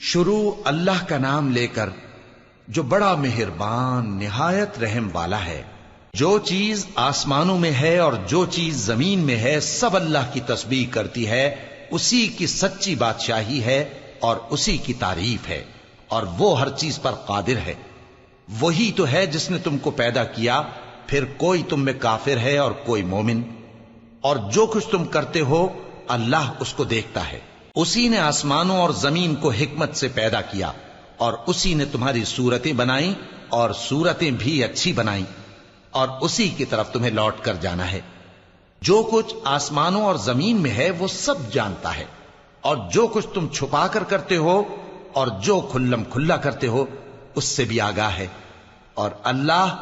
شروع اللہ کا نام لے کر جو بڑا مہربان نہایت رحم والا ہے۔ جو چیز آسمانوں میں ہے اور جو چیز زمین میں ہے سب اللہ کی تسبیح کرتی ہے، اسی کی سچی بادشاہی ہے اور اسی کی تعریف ہے، اور وہ ہر چیز پر قادر ہے۔ وہی تو ہے جس نے تم کو پیدا کیا، پھر کوئی تم میں کافر ہے اور کوئی مومن، اور جو کچھ تم کرتے ہو اللہ اس کو دیکھتا ہے۔ اسی نے آسمانوں اور زمین کو حکمت سے پیدا کیا، اور اسی نے تمہاری صورتیں بنائیں اور صورتیں بھی اچھی بنائیں، اور اسی کی طرف تمہیں لوٹ کر جانا ہے۔ جو کچھ آسمانوں اور زمین میں ہے وہ سب جانتا ہے، اور جو کچھ تم چھپا کر کرتے ہو اور جو کھلم کھلا کرتے ہو اس سے بھی آگاہ ہے، اور اللہ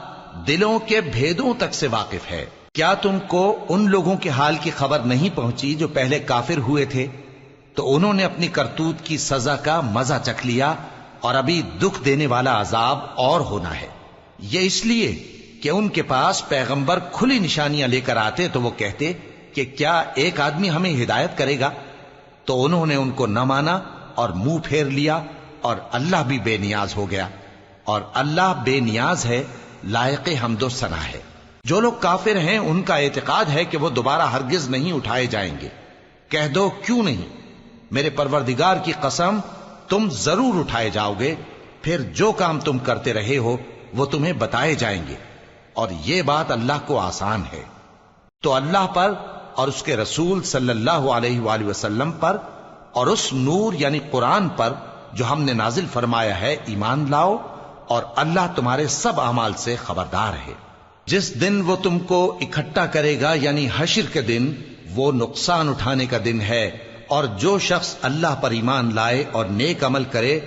دلوں کے بھیدوں تک سے واقف ہے۔ کیا تم کو ان لوگوں کے حال کی خبر نہیں پہنچی جو پہلے کافر ہوئے تھے؟ تو انہوں نے اپنی کرتوت کی سزا کا مزہ چکھ لیا، اور ابھی دکھ دینے والا عذاب اور ہونا ہے۔ یہ اس لیے کہ ان کے پاس پیغمبر کھلی نشانیاں لے کر آتے تو وہ کہتے کہ کیا ایک آدمی ہمیں ہدایت کرے گا؟ تو انہوں نے ان کو نہ مانا اور منہ پھیر لیا، اور اللہ بھی بے نیاز ہو گیا، اور اللہ بے نیاز ہے، لائق حمد و ثنا ہے۔ جو لوگ کافر ہیں ان کا اعتقاد ہے کہ وہ دوبارہ ہرگز نہیں اٹھائے جائیں گے۔ کہہ دو کیوں نہیں؟ میرے پروردگار کی قسم تم ضرور اٹھائے جاؤ گے، پھر جو کام تم کرتے رہے ہو وہ تمہیں بتائے جائیں گے، اور یہ بات اللہ کو آسان ہے۔ تو اللہ پر اور اس کے رسول صلی اللہ علیہ وآلہ وسلم پر اور اس نور یعنی قرآن پر جو ہم نے نازل فرمایا ہے ایمان لاؤ، اور اللہ تمہارے سب اعمال سے خبردار ہے۔ جس دن وہ تم کو اکٹھا کرے گا یعنی حشر کے دن، وہ نقصان اٹھانے کا دن ہے، اور جو شخص اللہ پر ایمان لائے اور نیک عمل کرے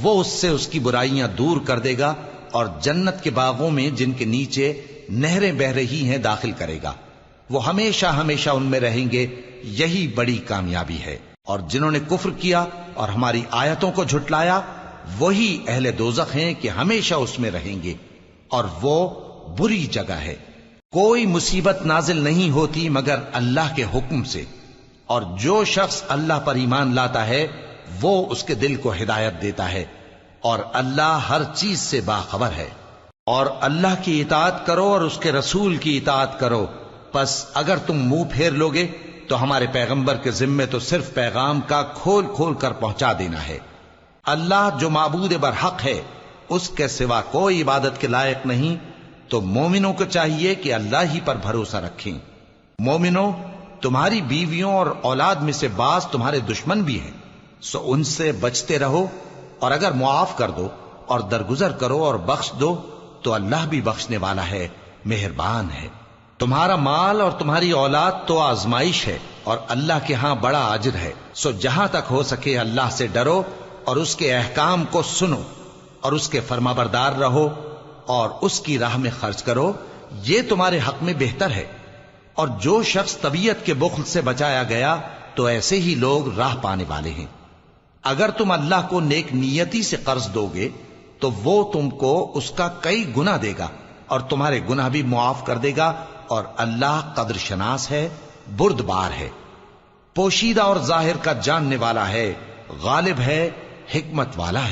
وہ اس سے اس کی برائیاں دور کر دے گا، اور جنت کے باغوں میں جن کے نیچے نہریں بہ رہی ہیں داخل کرے گا۔ وہ ہمیشہ ہمیشہ ان میں رہیں گے، یہی بڑی کامیابی ہے۔ اور جنہوں نے کفر کیا اور ہماری آیتوں کو جھٹلایا وہی اہل دوزخ ہیں کہ ہمیشہ اس میں رہیں گے، اور وہ بری جگہ ہے۔ کوئی مصیبت نازل نہیں ہوتی مگر اللہ کے حکم سے، اور جو شخص اللہ پر ایمان لاتا ہے وہ اس کے دل کو ہدایت دیتا ہے، اور اللہ ہر چیز سے باخبر ہے۔ اور اللہ کی اطاعت کرو اور اس کے رسول کی اطاعت کرو، پس اگر تم منہ پھیر لوگے تو ہمارے پیغمبر کے ذمے تو صرف پیغام کا کھول کھول کر پہنچا دینا ہے۔ اللہ جو معبود برحق ہے اس کے سوا کوئی عبادت کے لائق نہیں، تو مومنوں کو چاہیے کہ اللہ ہی پر بھروسہ رکھیں۔ مومنوں، تمہاری بیویوں اور اولاد میں سے بعض تمہارے دشمن بھی ہیں، سو ان سے بچتے رہو، اور اگر معاف کر دو اور درگزر کرو اور بخش دو تو اللہ بھی بخشنے والا ہے، مہربان ہے۔ تمہارا مال اور تمہاری اولاد تو آزمائش ہے، اور اللہ کے ہاں بڑا اجر ہے، سو جہاں تک ہو سکے اللہ سے ڈرو اور اس کے احکام کو سنو، اور اس کے فرمانبردار رہو، اور اس کی راہ میں خرچ کرو، یہ تمہارے حق میں بہتر ہے۔ اور جو شخص طبیعت کے بخل سے بچایا گیا تو ایسے ہی لوگ راہ پانے والے ہیں۔ اگر تم اللہ کو نیک نیتی سے قرض دو گے تو وہ تم کو اس کا کئی گنا دے گا، اور تمہارے گناہ بھی معاف کر دے گا، اور اللہ قدر شناس ہے، بردبار ہے، پوشیدہ اور ظاہر کا جاننے والا ہے، غالب ہے، حکمت والا ہے۔